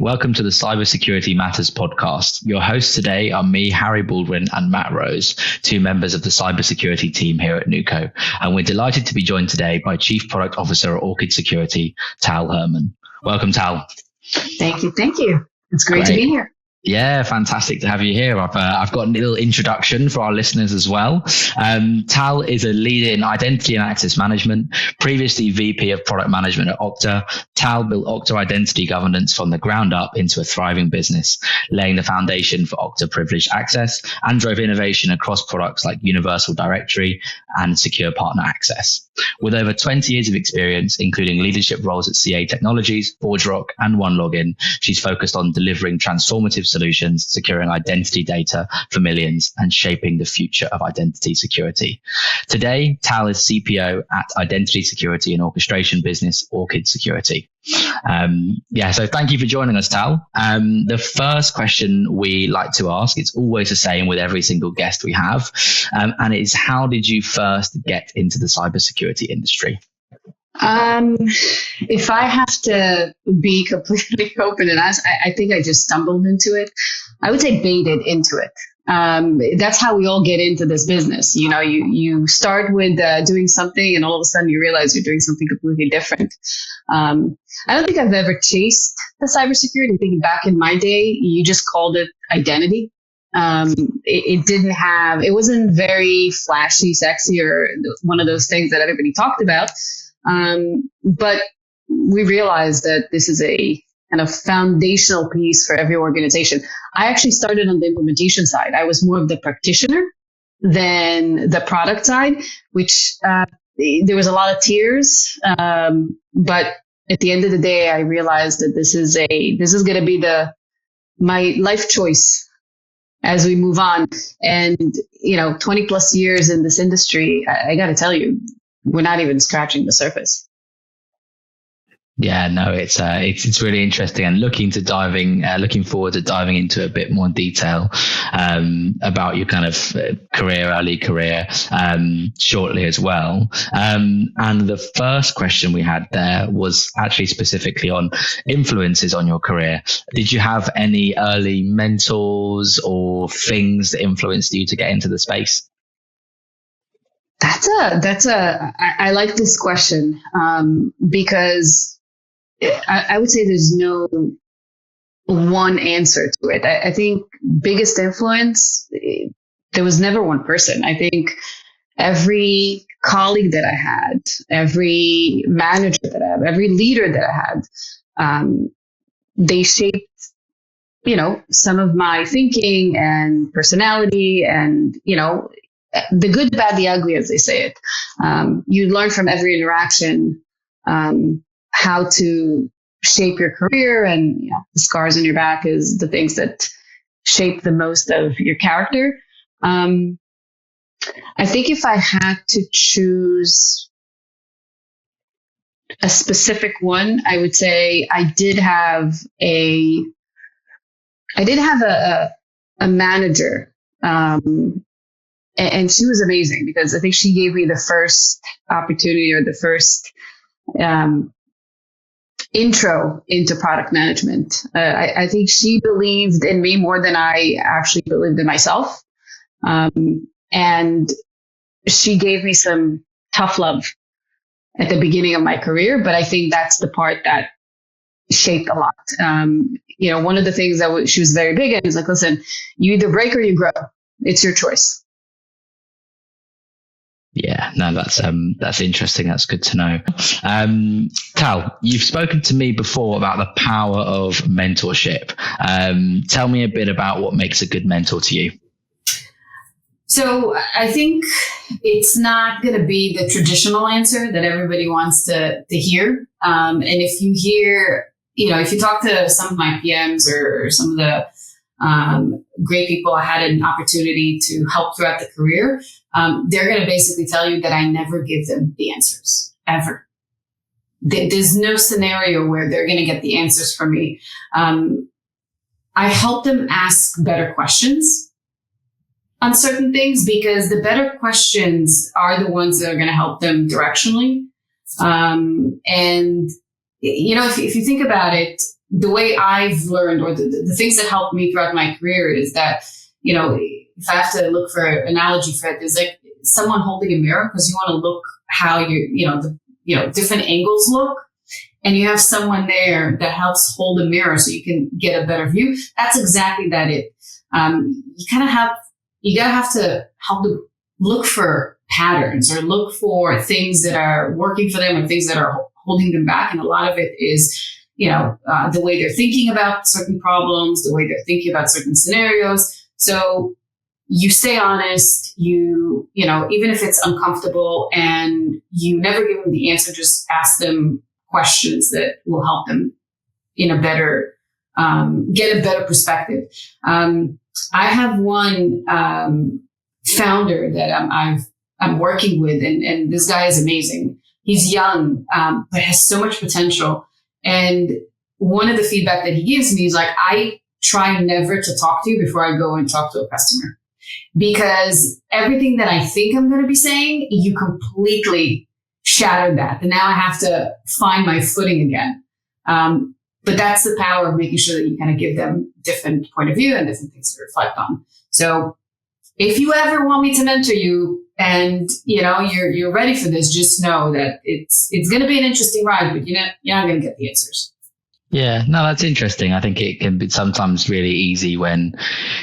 Welcome to the Cybersecurity Matters podcast. Your hosts today are me, Harry Baldwin, and Matt Rose, two members of the cybersecurity team here at Nuco. And we're delighted to be joined today by Chief Product Officer at Orchid Security, Tal Herman. Welcome, Tal. Thank you. It's great to be here. Yeah, fantastic to have you here. I've got a little introduction for our listeners as well. Tal is a leader in identity and access management, previously VP of product management at Okta. Tal built Okta identity governance from the ground up into a thriving business, laying the foundation for Okta privileged access and drove innovation across products like Universal Directory and Secure Partner Access. With over 20 years of experience, including leadership roles at CA Technologies, ForgeRock, and OneLogin, she's focused on delivering transformative solutions, securing identity data for millions, and shaping the future of identity security. Today, Tal is CPO at identity security and orchestration business Orchid Security. So thank you for joining us, Tal. The first question we like to ask, it's always the same with every single guest we have, and it is, how did you first get into the cybersecurity industry? If I have to be completely open and honest, I think I just stumbled into it. I would say baited into it. That's how we all get into this business. You know, you start with doing something and all of a sudden you realize you're doing something completely different. I don't think I've ever chased the cybersecurity. I think back in my day, you just called it identity. It wasn't very flashy, sexy, or one of those things that everybody talked about. But we realized that this is a kind of foundational piece for every organization. I actually started on the implementation side. I was more of the practitioner than the product side, which there was a lot of tears. But at the end of the day, I realized that this is going to be my life choice as we move on. And, 20 plus years in this industry, I got to tell you, we're not even scratching the surface. Yeah, no, it's really interesting, and looking forward to diving into a bit more detail about your kind of early career shortly as well. And the first question we had there was actually specifically on influences on your career. Did you have any early mentors or things that influenced you to get into the space? I like this question because I would say there's no one answer to it. I think biggest influence, there was never one person. I think every colleague that I had, every manager that I have, every leader that I had, they shaped, some of my thinking and personality and, the good, the bad, the ugly, as they say it. You learn from every interaction how to shape your career, and the scars on your back is the things that shape the most of your character. I think if I had to choose a specific one, I would say I did have a manager. And she was amazing because I think she gave me the first opportunity or the first intro into product management. I think she believed in me more than I actually believed in myself. And she gave me some tough love at the beginning of my career, but I think that's the part that shaped a lot. One of the things that she was very big in is like, listen, you either break or you grow. It's your choice. Yeah, no, that's interesting. That's good to know. Tal, you've spoken to me before about the power of mentorship. Tell me a bit about what makes a good mentor to you. So I think it's not going to be the traditional answer that everybody wants to hear. And if you hear, if you talk to some of my PMs or some of the great people I had an opportunity to help throughout the career, they're going to basically tell you that I never give them the answers, ever. There's no scenario where they're going to get the answers from me. I help them ask better questions on certain things because the better questions are the ones that are going to help them directionally. And, if you think about it, the way I've learned, or the things that helped me throughout my career, is that, if I have to look for an analogy for it, there's like someone holding a mirror, because you want to look how different angles look. And you have someone there that helps hold a mirror so you can get a better view. That's exactly that it. You gotta have to help them look for patterns, or look for things that are working for them, or things that are holding them back. And a lot of it is, the way they're thinking about certain problems, the way they're thinking about certain scenarios. So you stay honest, even if it's uncomfortable and you never give them the answer, just ask them questions that will help them get a better perspective. I have one founder that I'm working with, and this guy is amazing. He's young, but has so much potential. And one of the feedback that he gives me is like, I try never to talk to you before I go and talk to a customer, because everything that I think I'm going to be saying, you completely shattered that. And now I have to find my footing again. But that's the power of making sure that you kind of give them different point of view and different things to reflect on. So if you ever want me to mentor you and, you're ready for this, just know that it's going to be an interesting ride, but you're not going to get the answers. Yeah, no, that's interesting. I think it can be sometimes really easy when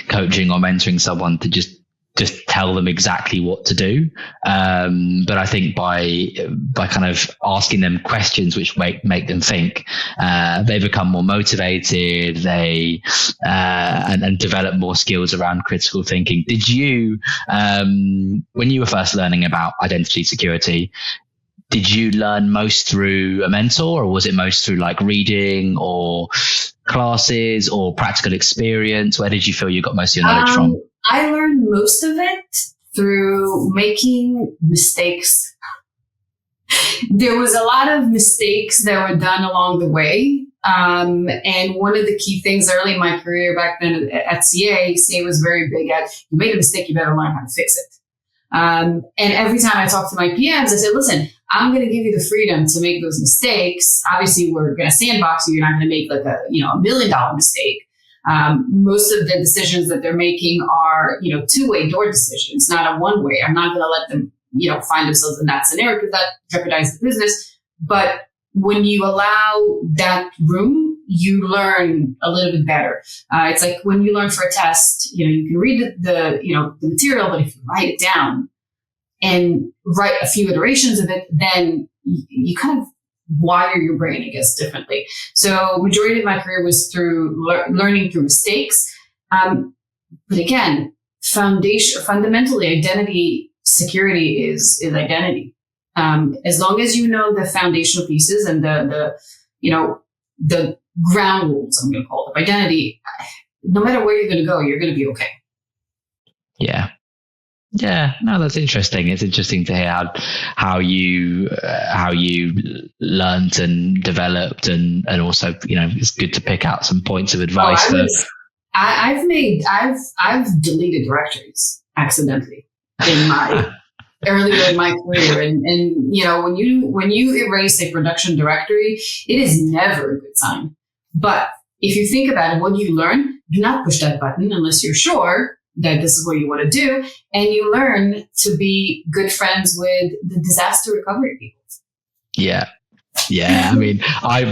coaching or mentoring someone to just tell them exactly what to do. But I think by kind of asking them questions which make them think, they become more motivated, and develop more skills around critical thinking. Did you, when you were first learning about identity security, did you learn most through a mentor, or was it most through like reading or classes or practical experience? Where did you feel you got most of your knowledge from? I learned most of it through making mistakes. There was a lot of mistakes that were done along the way. And one of the key things early in my career back then at CA was very big at, you made a mistake, you better learn how to fix it. And every time I talk to my PMs, I say, listen, I'm going to give you the freedom to make those mistakes. Obviously, we're going to sandbox you. You're not going to make like a $1 million mistake. Most of the decisions that they're making are, two-way door decisions, not a one-way. I'm not going to let them, find themselves in that scenario, because that jeopardizes the business. But when you allow that room, you learn a little bit better. It's like when you learn for a test, you can read the material, but if you write it down and write a few iterations of it, then you kind of wire your brain, I guess, differently. So majority of my career was through learning through mistakes. But again, fundamentally, identity security is identity. As long as you know the foundational pieces and the ground rules, I'm going to call it, of identity, no matter where you're going to go, you're going to be okay. Yeah. Yeah, no, that's interesting. It's interesting to hear how you learned and developed, and also, it's good to pick out some points of advice. I've deleted directories accidentally in my earlier in my career, and when you erase a production directory, it is never a good sign. But if you think about it, what you learn, do not push that button unless you're sure that this is what you want to do. And you learn to be good friends with the disaster recovery people. Yeah. Yeah. I mean, I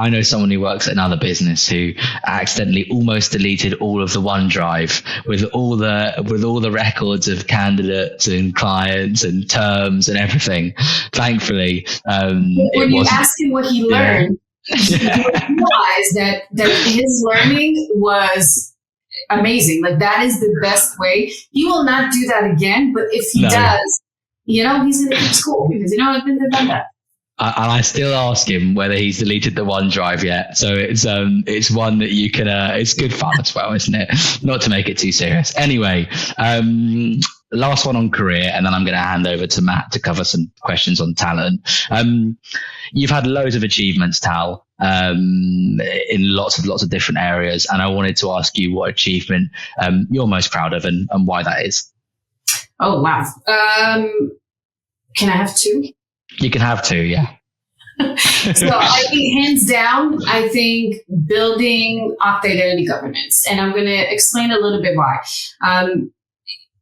know someone who works at another business who accidentally almost deleted all of the OneDrive with all the records of candidates and clients and terms and everything. Thankfully, when you ask him what he learned, you realize that his learning was amazing. Like, that is the best way. He will not do that again, but if he does, he's going to keep school, because I've been there, done that. And I still ask him whether he's deleted the OneDrive yet. So it's one that you can, it's good fun as well, isn't it? Not to make it too serious. Anyway, last one on career, and then I'm going to hand over to Matt to cover some questions on talent. You've had loads of achievements, Tal, in lots of different areas. And I wanted to ask you what achievement you're most proud of and why that is. Oh, wow. Can I have two? You can have two, yeah. So I think hands down, I think building Okta identity governance, and I'm going to explain a little bit why.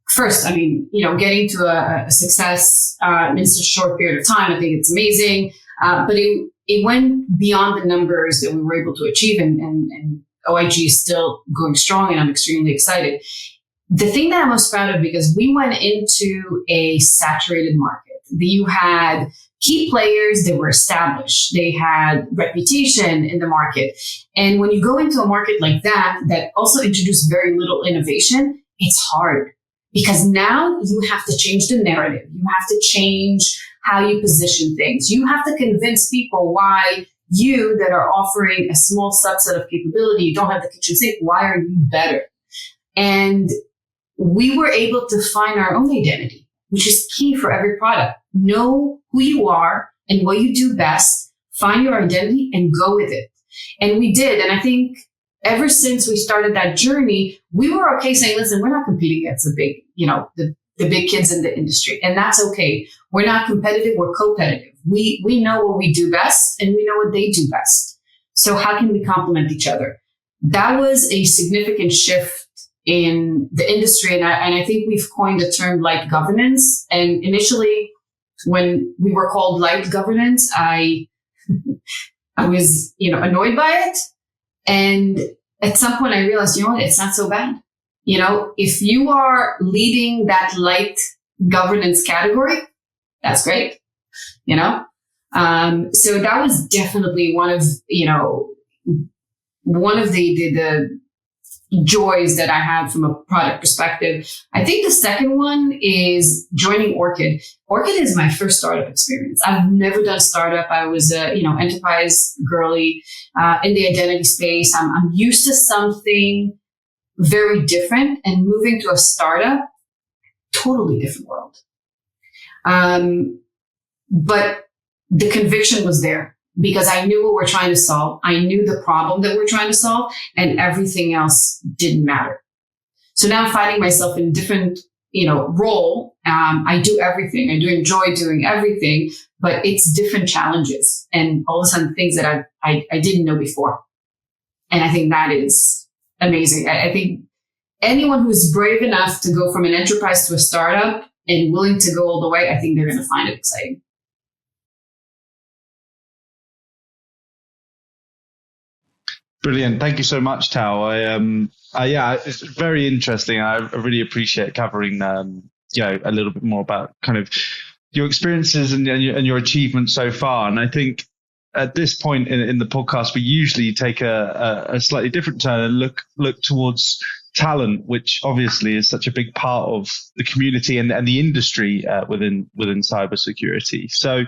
First, I mean, getting to a success in such a short period of time, I think it's amazing. But it went beyond the numbers that we were able to achieve, and OIG is still going strong, and I'm extremely excited. The thing that I'm most proud of, because we went into a saturated market. You had key players that were established. They had reputation in the market. And when you go into a market like that also introduced very little innovation, it's hard. Because now you have to change the narrative. You have to change how you position things. You have to convince people why you that are offering a small subset of capability, you don't have the kitchen sink, why are you better? And we were able to find our own identity, which is key for every product. Know who you are and what you do best, find your identity and go with it. And we did. And I think ever since we started that journey, we were okay saying, listen, we're not competing against the big, the big kids in the industry. And that's okay. We're not competitive. We're co-competitive. We know what we do best and we know what they do best. So how can we complement each other? That was a significant shift in the industry. And I think we've coined the term light governance. And initially, when we were called light governance, I was, annoyed by it. And at some point I realized, it's not so bad. If you are leading that light governance category, that's great. So that was definitely one of the joys that I had from a product perspective. I think the second one is joining Orchid. Orchid is my first startup experience. I've never done startup. I was a, enterprise girly in the identity space. I'm used to something very different, and moving to a startup, totally different world. But the conviction was there because I knew what we're trying to solve. I knew the problem that we're trying to solve, and everything else didn't matter. So now I'm finding myself in a different, role. I do everything. I do enjoy doing everything, but it's different challenges and all of a sudden things that I didn't know before. And I think that is amazing. I think anyone who's brave enough to go from an enterprise to a startup and willing to go all the way, I think they're going to find it exciting. Brilliant. Thank you so much, Tal. It's very interesting. I really appreciate covering, a little bit more about kind of your experiences and your achievements so far. And I think at this point in the podcast, we usually take a slightly different turn and look towards talent, which obviously is such a big part of the community and the industry within cybersecurity. So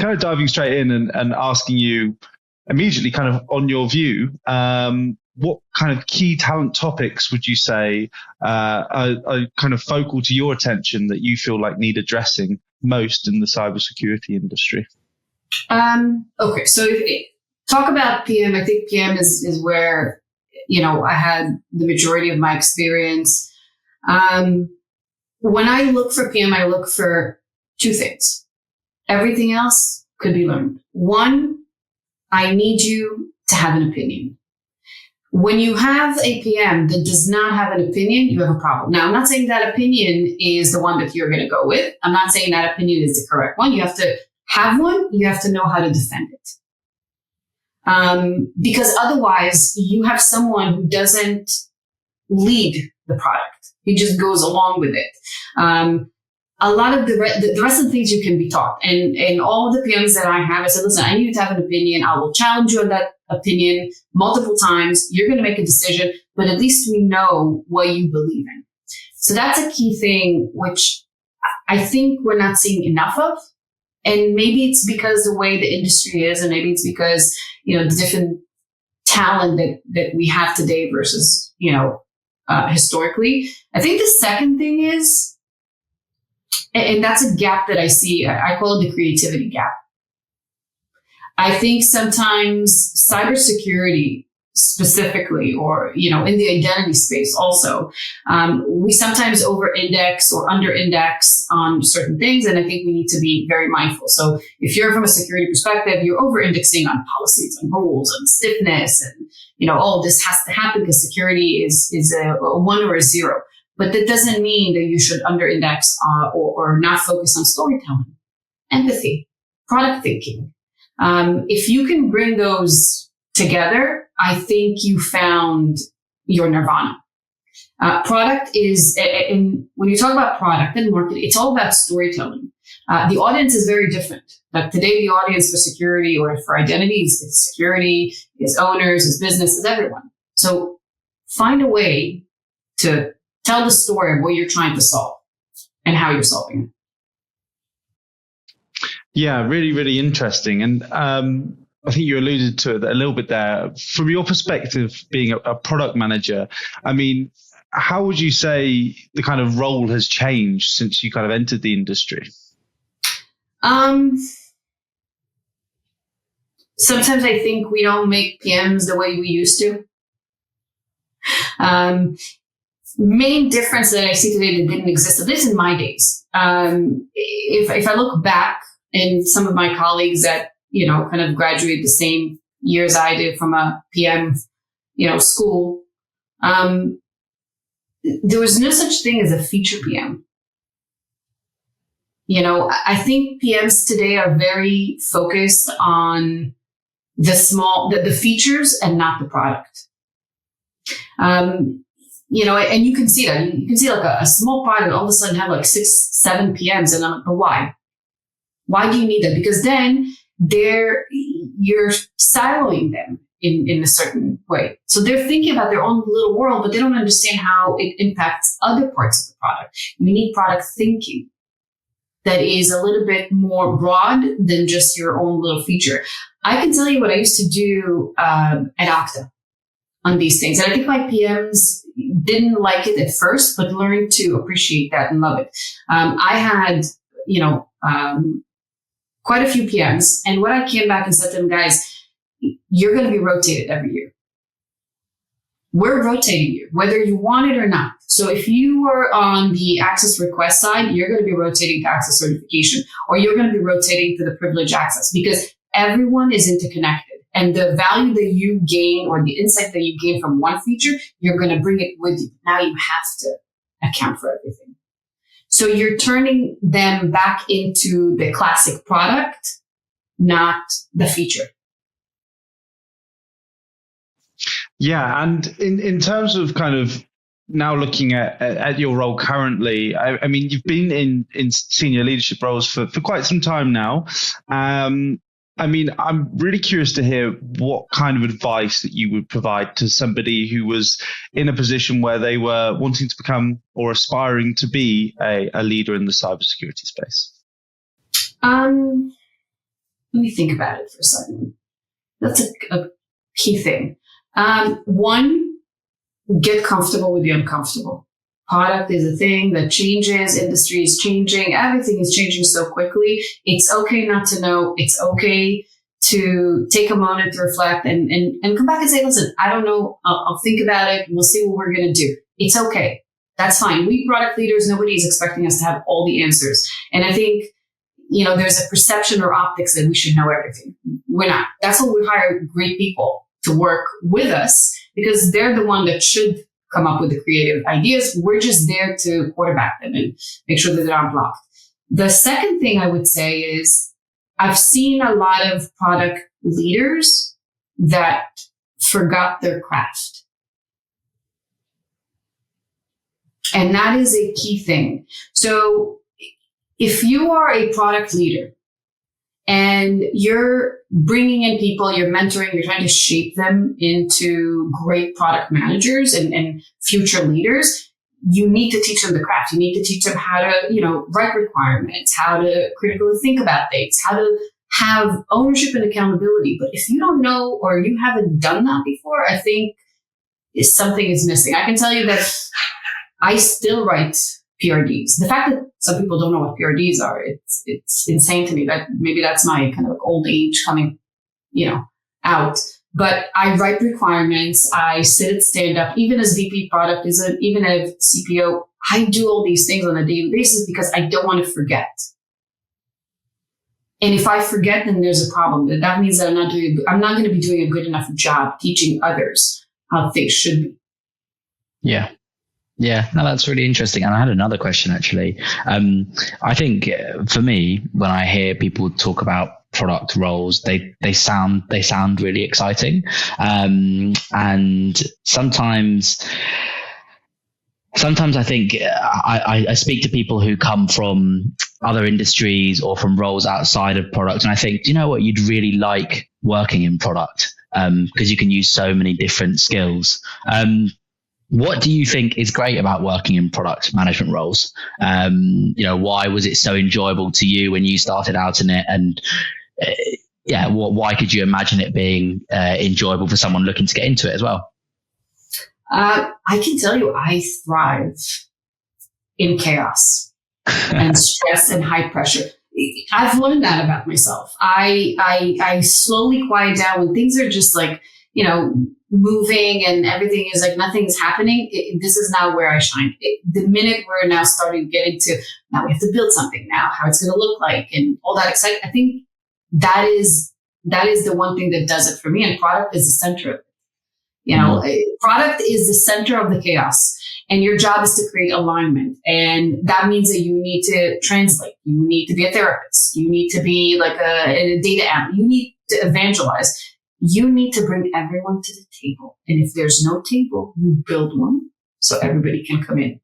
kind of diving straight in and asking you immediately kind of on your view, what kind of key talent topics would you say are kind of focal to your attention that you feel like need addressing most in the cybersecurity industry? Okay, so if talk about PM, I think PM is where, I had the majority of my experience. When I look for PM, I look for two things. Everything else could be learned. One, I need you to have an opinion. When you have a PM that does not have an opinion, you have a problem. Now, I'm not saying that opinion is the one that you're going to go with. I'm not saying that opinion is the correct one. You have to have one. You have to know how to defend it. Because otherwise, you have someone who doesn't lead the product. He just goes along with it. A lot of the rest of the things you can be taught. And all the PMs that I have, I said, listen, I need you to have an opinion. I will challenge you on that opinion multiple times. You're going to make a decision, but at least we know what you believe in. So that's a key thing, which I think we're not seeing enough of. And maybe it's because the way the industry is, and maybe it's because, the different talent that we have today versus, historically. I think the second thing is, and that's a gap that I see. I call it the creativity gap. I think sometimes cybersecurity specifically, or, in the identity space also, we sometimes over-index or under-index on certain things. And I think we need to be very mindful. So if you're from a security perspective, you're over-indexing on policies and rules and stiffness and, this has to happen because security is a 1 or a 0. But that doesn't mean that you should under-index or not focus on storytelling, empathy, product thinking. If you can bring those together, I think you found your nirvana. Product is, when you talk about product and market, it's all about storytelling. The audience is very different. Like today, the audience for security or for identity is security, is owners, is business, is everyone. So find a way to tell the story of what you're trying to solve and how you're solving it. Yeah, really, really interesting. And I think you alluded to it a little bit there. From your perspective, being a product manager, I mean, how would you say the kind of role has changed since you kind of entered the industry? Sometimes I think we don't make PMs the way we used to. Main difference that I see today that didn't exist, at least in my days. If I look back, and some of my colleagues that, kind of graduated the same year as I did from a PM, school, there was no such thing as a feature PM. I think PMs today are very focused on the features and not the product. And you can see that. You can see like a small product all of a sudden have like 6, 7 PMs, and I'm like, but why? Why do you need that? Because then you're siloing them in a certain way. So they're thinking about their own little world, but they don't understand how it impacts other parts of the product. You need product thinking that is a little bit more broad than just your own little feature. I can tell you what I used to do at Okta on these things. And I think my PMs didn't like it at first, but learned to appreciate that and love it. I had, quite a few PMs. And what I came back and said to them, guys, you're going to be rotated every year. We're rotating you, whether you want it or not. So if you were on the access request side, you're going to be rotating to access certification, or you're going to be rotating to the privilege access, because everyone is interconnected. And the value that you gain or the insight that you gain from one feature, you're going to bring it with you. Now you have to account for everything. So you're turning them back into the classic product, not the feature. Yeah. And in terms of kind of now looking at your role currently, I mean, you've been in senior leadership roles for quite some time now. I mean, I'm really curious to hear what kind of advice that you would provide to somebody who was in a position where they were wanting to become or aspiring to be a leader in the cybersecurity space. Let me think about it for a second. That's a key thing. One, get comfortable with the uncomfortable. Product is a thing that changes. Industry is changing. Everything is changing so quickly. It's okay not to know. It's okay to take a moment to reflect and come back and say, listen, I don't know. I'll think about it. We'll see what we're going to do. It's okay. That's fine. We product leaders, nobody is expecting us to have all the answers. And I think, there's a perception or optics that we should know everything. We're not. That's why we hire great people to work with us, because they're the one that should come up with the creative ideas. We're just there to quarterback them and make sure that they're not blocked. The second thing I would say is I've seen a lot of product leaders that forgot their craft. And that is a key thing. So if you are a product leader and you're bringing in people, you're mentoring, you're trying to shape them into great product managers and future leaders, you need to teach them the craft. You need to teach them how to, write requirements, how to critically think about things, how to have ownership and accountability. But if you don't know or you haven't done that before, I think something is missing. I can tell you that I still write PRDs. The fact that some people don't know what PRDs are, it's insane to me. That maybe that's my kind of old age coming, out. But I write requirements. I sit at stand up, even as VP product, even as CPO. I do all these things on a daily basis because I don't want to forget. And if I forget, then there's a problem. That means that I'm not going to be doing a good enough job teaching others how things should be. Yeah. Yeah, no, that's really interesting. And I had another question, actually. I think for me, when I hear people talk about product roles, they sound really exciting. And sometimes I think I speak to people who come from other industries or from roles outside of product, and I think, you know what, you'd really like working in product because you can use so many different skills. What do you think is great about working in product management roles? Why was it so enjoyable to you when you started out in it? And why could you imagine it being enjoyable for someone looking to get into it as well? I can tell you, I thrive in chaos and stress and high pressure. I've learned that about myself. I slowly quiet down when things are just like, moving and everything is like nothing's happening. This is now where I shine. The minute we're now starting to get into, now we have to build something now, how it's going to look like and all that excitement. I think that is the one thing that does it for me. And product is the center of it. Product is the center of the chaos. And your job is to create alignment. And that means that you need to translate. You need to be a therapist. You need to be like a data analyst. You need to evangelize. You need to bring everyone to the table. And if there's no table, you build one so everybody can come in.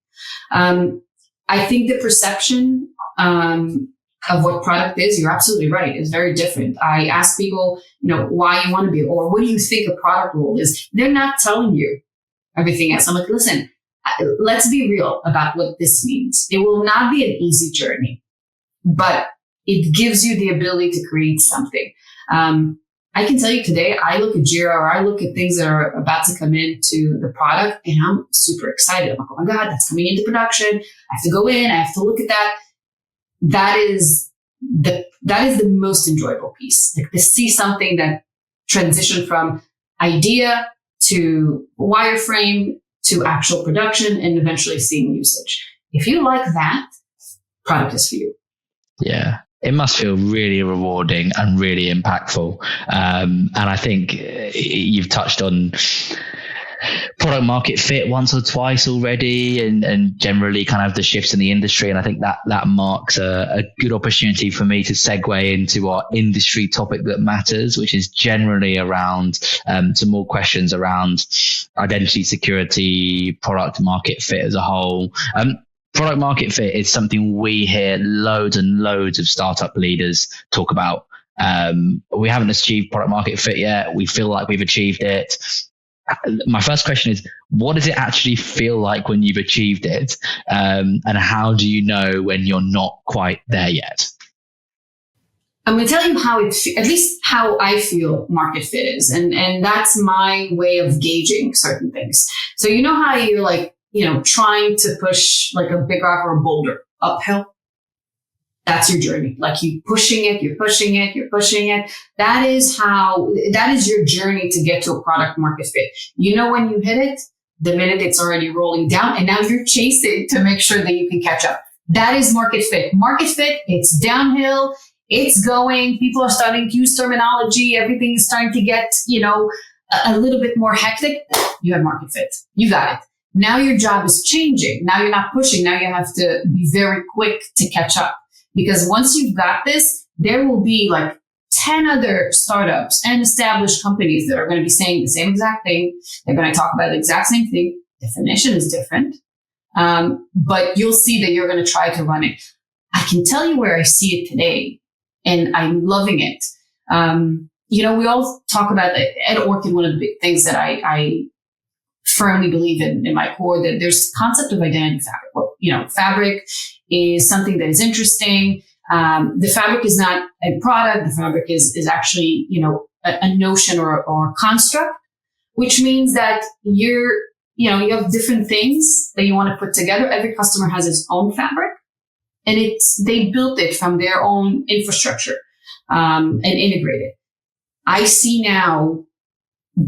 I think the perception of what product is, you're absolutely right, is very different. I ask people, why you want to be, or what do you think a product role is? They're not telling you everything else. I'm like, listen, let's be real about what this means. It will not be an easy journey, but it gives you the ability to create something. I can tell you today, I look at Jira or I look at things that are about to come into the product and I'm super excited. I'm like, oh my God, that's coming into production. I have to go in. I have to look at that. That is the most enjoyable piece. Like to see something that transitioned from idea to wireframe to actual production and eventually seeing usage. If you like that, product is for you. Yeah. It must feel really rewarding and really impactful. And I think you've touched on product market fit once or twice already and generally kind of the shifts in the industry. And I think that marks a good opportunity for me to segue into our industry topic that matters, which is generally around some more questions around identity security, product market fit as a whole. Product market fit is something we hear loads and loads of startup leaders talk about. We haven't achieved product market fit yet. We feel like we've achieved it. My first question is, what does it actually feel like when you've achieved it? And how do you know when you're not quite there yet? I'm going to tell you at least how I feel market fit is. And that's my way of gauging certain things. So you know how you're like, trying to push like a big rock or a boulder uphill. That's your journey. Like you're pushing it. That is your journey to get to a product market fit. When you hit it, the minute it's already rolling down and now you're chasing to make sure that you can catch up. That is market fit. Market fit, it's downhill. It's going, people are starting to use terminology. Everything is starting to get, a little bit more hectic. You have market fit. You got it. Now your job is changing. Now you're not pushing. Now you have to be very quick to catch up. Because once you've got this, there will be like 10 other startups and established companies that are going to be saying the same exact thing. They're going to talk about the exact same thing. Definition is different. But you'll see that you're going to try to run it. I can tell you where I see it today, and I'm loving it. We all talk about at Orchid, one of the big things that I firmly believe in my core, that there's concept of identity fabric. Well, fabric is something that is interesting. The fabric is not a product. The fabric is actually, a notion or construct, which means that you have different things that you want to put together. Every customer has its own fabric, and they built it from their own infrastructure, and integrated. I see now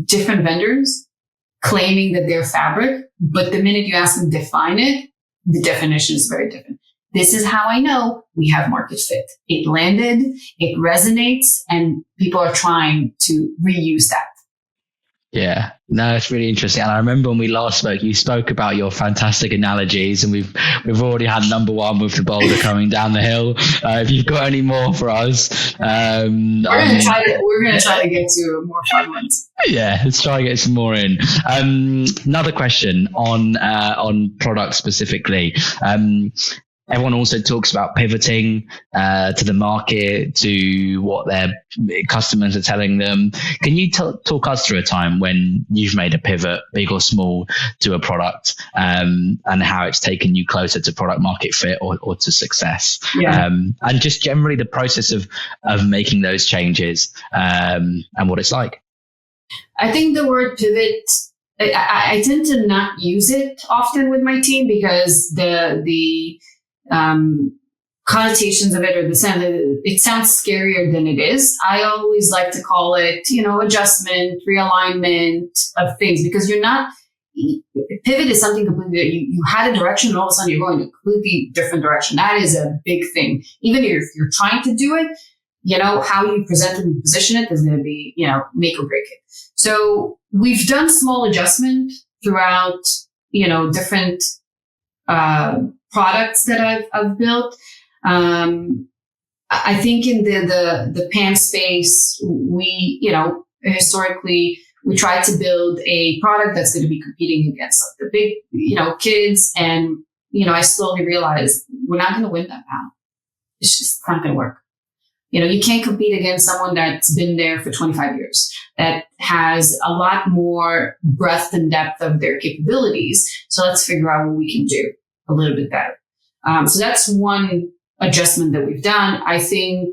different vendors claiming that they're fabric, but the minute you ask them to define it, the definition is very different. This is how I know we have market fit. It landed, it resonates, and people are trying to reuse that. Yeah, no, it's really interesting. And I remember when we last spoke, you spoke about your fantastic analogies, and we've already had number one with the boulder coming down the hill. If you've got any more for us, we're gonna try to get to more fun ones. Yeah, let's try and get some more in. Another question on product specifically. Everyone also talks about pivoting to the market, to what their customers are telling them. Can you talk us through a time when you've made a pivot, big or small, to a product, and how it's taken you closer to product market fit or to success? Yeah. And just generally the process of making those changes and what it's like. I think the word pivot, I tend to not use it often with my team because the connotations of it or the sound, it sounds scarier than it is. I always like to call it, adjustment, realignment of things, because pivot is something completely, you had a direction and all of a sudden you're going a completely different direction. That is a big thing. Even if you're trying to do it, how you present and position it is going to be, make or break it. So we've done small adjustment throughout, different, products that I've built. I think in the PAM space, we, historically, we tried to build a product that's going to be competing against the big, kids. And, I slowly realized we're not going to win that battle. It's just not going to work. You can't compete against someone that's been there for 25 years, that has a lot more breadth and depth of their capabilities. So let's figure out what we can do a little bit better. So that's one adjustment that we've done. I think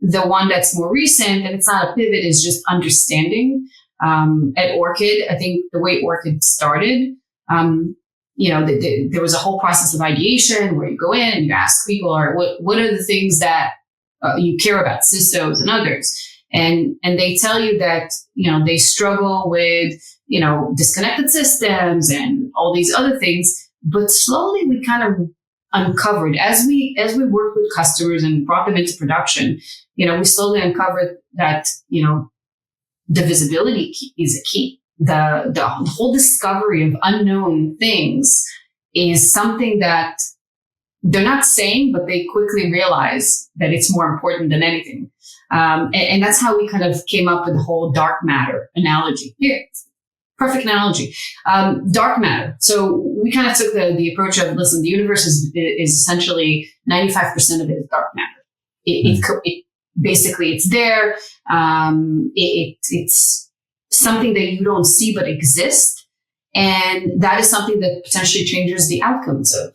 the one that's more recent, and it's not a pivot, is just understanding. At Orchid, I think the way Orchid started, there was a whole process of ideation where you go in and you ask people, what are the things that you care about, CISOs and others. And they tell you that, they struggle with, disconnected systems and all these other things. But slowly we kind of uncovered as we worked with customers and brought them into production, we slowly uncovered that, the visibility is a key. The whole discovery of unknown things is something that they're not saying, but they quickly realize that it's more important than anything. And that's how we kind of came up with the whole dark matter analogy. Here, perfect analogy. Dark matter. So we kind of took the approach of, listen, the universe is essentially 95% of it is dark matter. It basically, it's there. It's something that you don't see but exists. And that is something that potentially changes the outcomes of,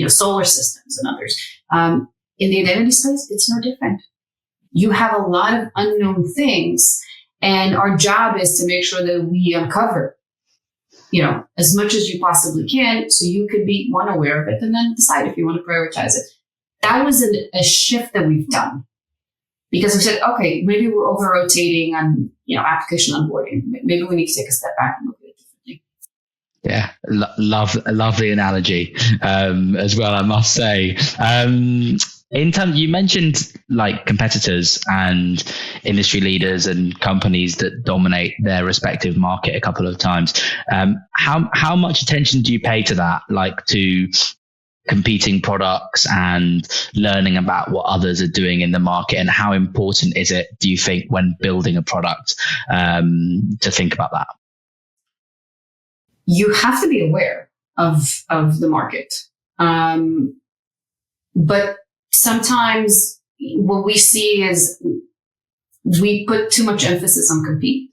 solar systems and others. In the identity space, it's no different. You have a lot of unknown things, and our job is to make sure that we uncover, as much as you possibly can, so you could be aware of it and then decide if you want to prioritize it. That was a shift that we've done because we said, okay, maybe we're over rotating on, application onboarding. Maybe we need to take a step back and look at it differently. Yeah, love the analogy as well, I must say. In terms, you mentioned like competitors and industry leaders and companies that dominate their respective market a couple of times. How much attention do you pay to that, like to competing products and learning about what others are doing in the market, and how important is it, do you think, when building a product to think about that? You have to be aware of the market. But sometimes what we see is we put too much emphasis on compete.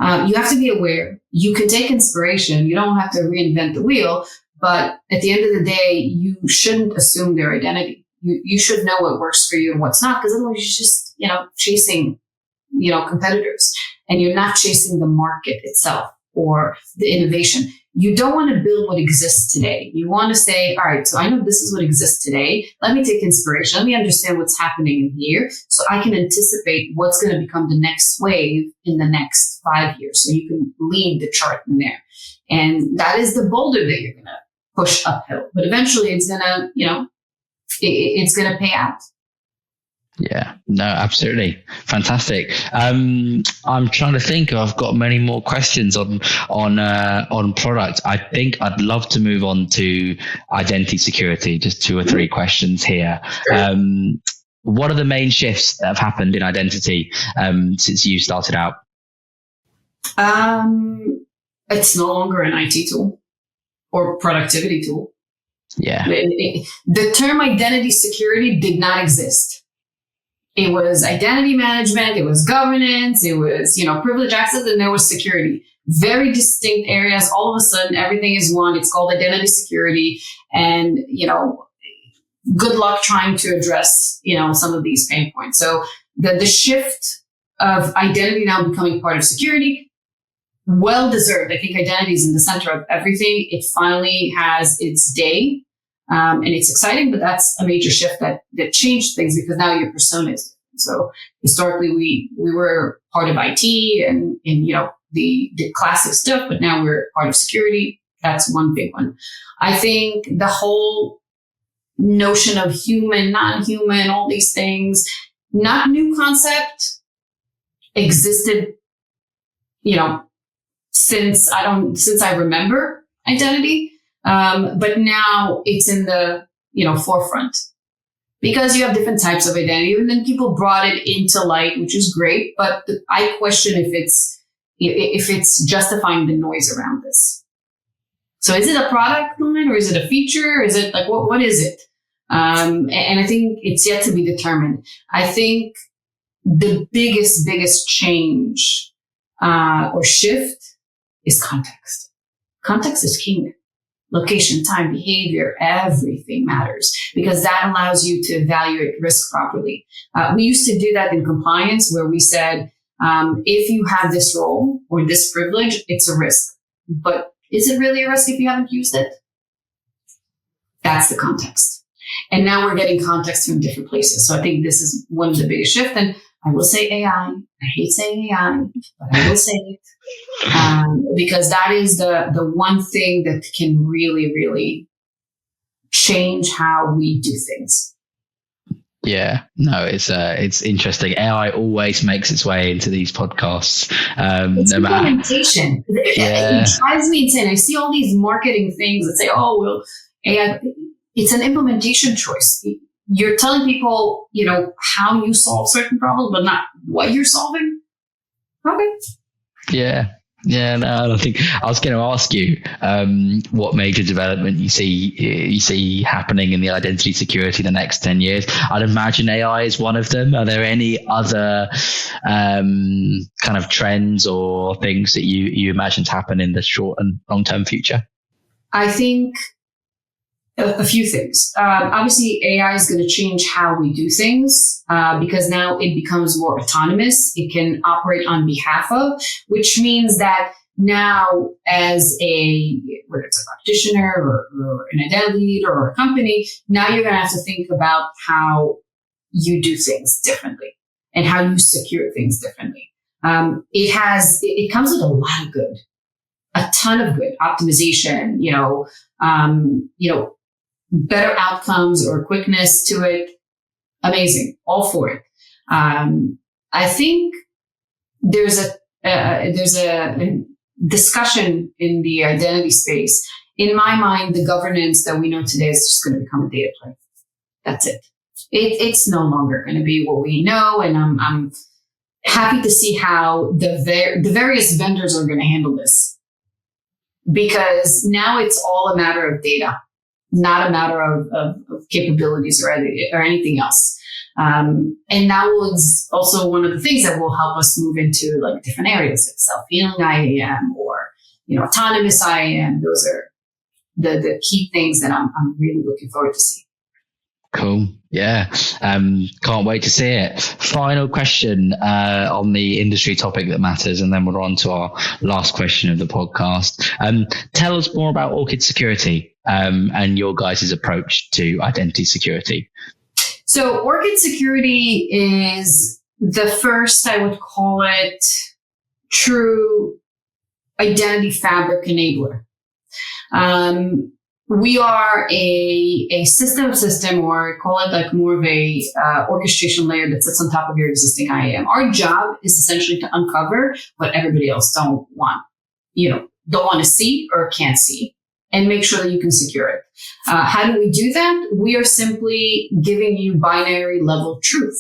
You have to be aware. You can take inspiration. You don't have to reinvent the wheel. But at the end of the day, you shouldn't assume their identity. You should know what works for you and what's not, because otherwise you're just, chasing, competitors, and you're not chasing the market itself. or the innovation. You don't want to build what exists today. You want to say, all right, so I know this is what exists today. Let me take inspiration. Let me understand what's happening in here so I can anticipate what's going to become the next wave in the next 5 years. So you can lead the chart in there. And that is the boulder that you're going to push uphill. But eventually it's going to, it's going to pay out. Yeah, no, absolutely. Fantastic. I'm trying to think. I've got many more questions on product. I think I'd love to move on to identity security. Just 2 or 3 questions here. Sure. What are the main shifts that have happened in identity since you started out? It's no longer an IT tool or productivity tool. Yeah. The term identity security did not exist. It was identity management, it was governance, it was, privilege access, and there was security. Very distinct areas. All of a sudden, everything is one. It's called identity security. And, good luck trying to address, some of these pain points. So the shift of identity now becoming part of security, well deserved. I think identity is in the center of everything. It finally has its day. And it's exciting, but that's a major shift that changed things because now your persona is different. So historically we were part of IT and the classic stuff, but now we're part of security. That's one big one. I think the whole notion of human, non-human, all these things, not new concept, existed, since I remember identity. But now it's in the, forefront because you have different types of identity, and then people brought it into light, which is great. But I question if it's justifying the noise around this. So is it a product line or is it a feature? Is it like, what is it? And I think it's yet to be determined. I think the biggest change, or shift is context. Context is king. Location, time, behavior, everything matters because that allows you to evaluate risk properly. We used to do that in compliance where we said, if you have this role or this privilege, it's a risk. But is it really a risk if you haven't used it? That's the context. And now we're getting context from different places. So I think this is one of the biggest shifts. And I will say AI. I hate saying AI, but I will say it. Because that is the one thing that can really, really change how we do things. Yeah, no, it's interesting. AI always makes its way into these podcasts. It's implementation. It drives me insane. I see all these marketing things that say, "Oh, well, AI." It's an implementation choice. You're telling people, how you solve certain problems, but not what you're solving. Okay. Yeah. Yeah, no, I think I was going to ask you what major development you see happening in the identity security in the next 10 years. I'd imagine AI is one of them. Are there any other kind of trends or things that you imagine to happen in the short and long-term future? I think a few things. Obviously, AI is going to change how we do things because now it becomes more autonomous. It can operate on behalf of, which means that now as whether it's a practitioner or an identity lead or a company, now you're going to have to think about how you do things differently and how you secure things differently. It comes with a lot of good, a ton of good optimization, better outcomes or quickness to it. Amazing. All for it. I think there's a discussion in the identity space. In my mind, the governance that we know today is just going to become a data play. That's it. It's no longer going to be what we know. And I'm happy to see how the various vendors are going to handle this, because now it's all a matter of data, not a matter of capabilities or anything else. And that was also one of the things that will help us move into like different areas, like self-healing IAM or, autonomous IAM. Those are the key things that I'm really looking forward to see. Cool. Yeah. Can't wait to see it. Final question on the industry topic that matters, and then we're on to our last question of the podcast. Tell us more about Orchid Security and your guys' approach to identity security. So Orchid Security is the first, I would call it, true identity fabric enabler. We are a system, or call it like more of a orchestration layer that sits on top of your existing IAM. Our job is essentially to uncover what everybody else don't want to see or can't see, and make sure that you can secure it. How do we do that? We are simply giving you binary level truth.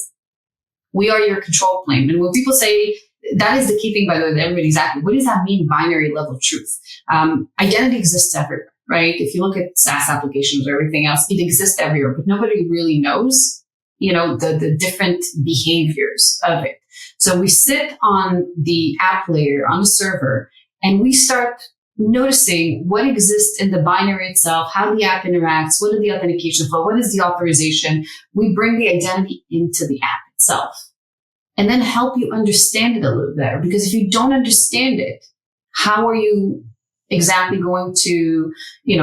We are your control plane. And when people say, that is the key thing, by the way, that everybody's asking, what does that mean, binary level truth? Identity exists everywhere, right? If you look at SaaS applications or everything else, it exists everywhere, but nobody really knows, the different behaviors of it. So we sit on the app layer on the server, and we start noticing what exists in the binary itself, how the app interacts, what is the authentication flow, what is the authorization. We bring the identity into the app itself, and then help you understand it a little better. Because if you don't understand it, how are you exactly going to,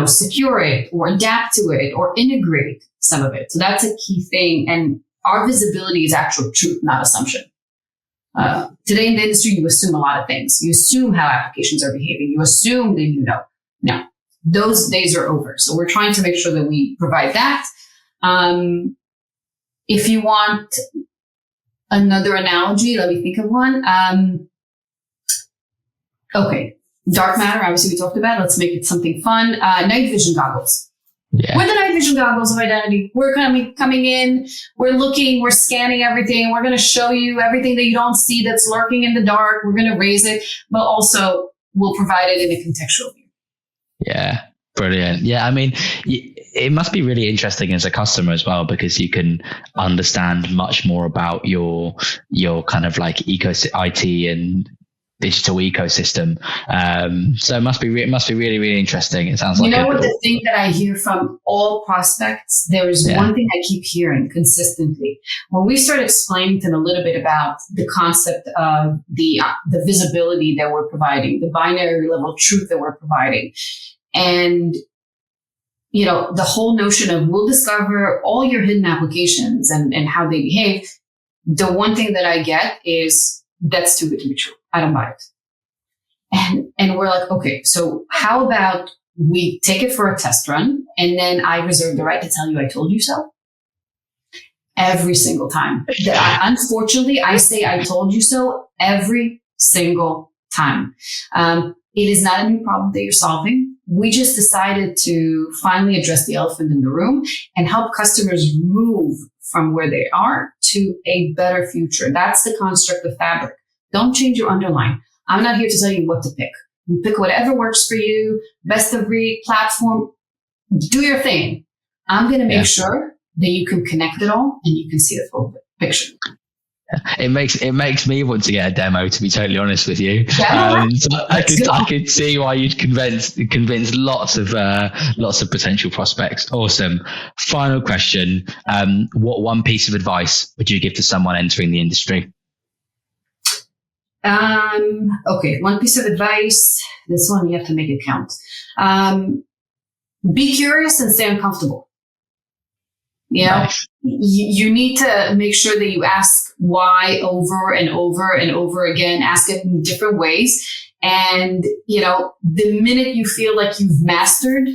secure it or adapt to it or integrate some of it? So that's a key thing. And our visibility is actual truth, not assumption. Today in the industry, you assume a lot of things. You assume how applications are behaving. You assume that you know. No, those days are over. So we're trying to make sure that we provide that. If you want another analogy, let me think of one. Okay. Dark matter, obviously we talked about. Let's make it something fun. Night vision goggles. Yeah. We're the night vision goggles of identity. We're coming in, we're looking, we're scanning everything. We're going to show you everything that you don't see that's lurking in the dark. We're going to raise it, but also we'll provide it in a contextual view. Yeah. Brilliant. Yeah. I mean, it must be really interesting as a customer as well, because you can understand much more about your kind of like IT and digital ecosystem. So it must be really, really interesting. It sounds like what the thing that I hear from all prospects, there is one thing I keep hearing consistently. When we start explaining to them a little bit about the concept of the visibility that we're providing, the binary level truth that we're providing, and the whole notion of we'll discover all your hidden applications and how they behave, the one thing that I get is, that's too good to be true. I don't buy it. And we're like, okay, so how about we take it for a test run, and then I reserve the right to tell you I told you so? Every single time. Unfortunately, I say I told you so every single time. It is not a new problem that you're solving. We just decided to finally address the elephant in the room and help customers move from where they are to a better future. That's the construct of Fabric. Don't change your underline. I'm not here to tell you what to pick. You pick whatever works for you, best of breed, platform, do your thing. I'm going to make sure that you can connect it all and you can see the full picture. It makes me want to get a demo, to be totally honest with you. So I could see why you'd convince lots of potential prospects. Awesome. Final question. What one piece of advice would you give to someone entering the industry? Okay. One piece of advice. This one, you have to make it count. Be curious and stay uncomfortable. Nice. You need to make sure that you ask why over and over and over again, ask it in different ways. And, the minute you feel like you've mastered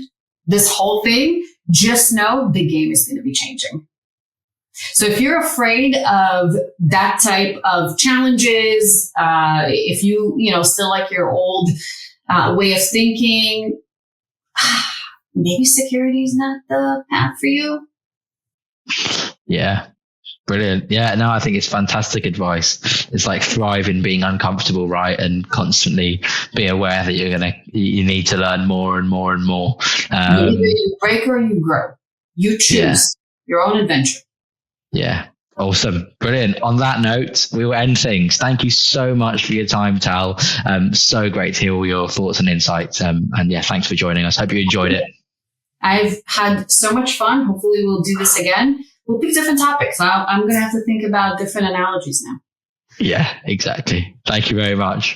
this whole thing, just know the game is going to be changing. So if you're afraid of that type of challenges, if you, still like your old way of thinking, maybe security is not the path for you. Yeah. Brilliant. Yeah, no, I think it's fantastic advice. It's like thrive in being uncomfortable, right? And constantly be aware that you need to learn more and more and more. Either you break or you grow. You choose your own adventure. Yeah. Awesome. Brilliant. On that note, we will end things. Thank you so much for your time, Tal. So great to hear all your thoughts and insights. And thanks for joining us. Hope you enjoyed it. I've had so much fun. Hopefully we'll do this again. We'll pick different topics. I'm going to have to think about different analogies now. Yeah, exactly. Thank you very much.